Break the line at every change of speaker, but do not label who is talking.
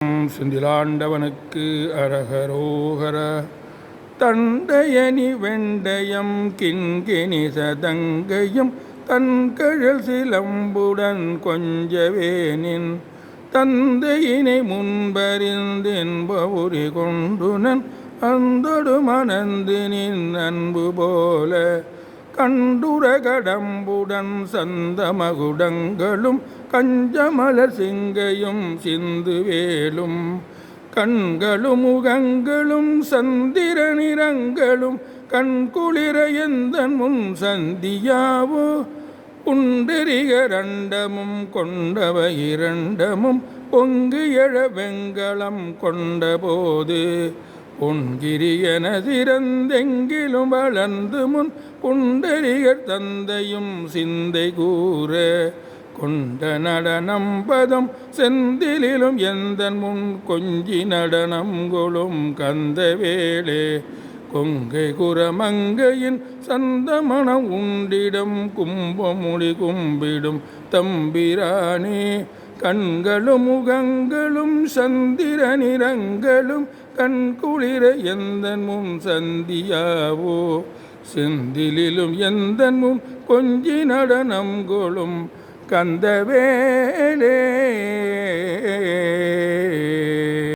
செந்திலாண்டவனுக்கு அரகரோகர. தண்டையணி வெண்டயம் கிண்கிணி சதங்கையும் தன்கழல் சிலம்புடன் கொஞ்சவேனின் தந்தையினை முன்பறிந்தின்பவுரி கொண்டுனன் அந்தொடு மணந்தினின் அன்பு போல கண்டுர கடம்புடன் சந்தமகுடங்களும் கஞ்சமலர் சிங்கையும் சிந்துவேலும் கண்களும் முகங்களும் சந்திர நிறங்களும் கண்குளிர எந்தன் முன் சந்தியாவோ புண்டரிகரண்டமும் கொண்டவ இரண்டமும் பொங்கு எழ வெங்கலம் கொண்டபோது பொன்கிரியன திறந்தெங்கிலும் வளர்ந்து முன் புண்டரிகர் தந்தையும் சிந்தை கூற கொண்ட நடனம் பதம் செந்திலும் எந்தன் முன் கொஞ்சி நடனம் கொளும் கந்தவேளே கொங்கை குரமங்கையின் சந்தமணம் உண்டிடம் கும்பமுடி கும்பிடும் தம்பிரானே கண்களும் முகங்களும் சந்திர நிறங்களும் கண்குளிர எந்தன் முன் சந்தியாவோ செந்திலும் எந்தன் முன் கொஞ்சி நடனம் கொளும் கந்தவேளே.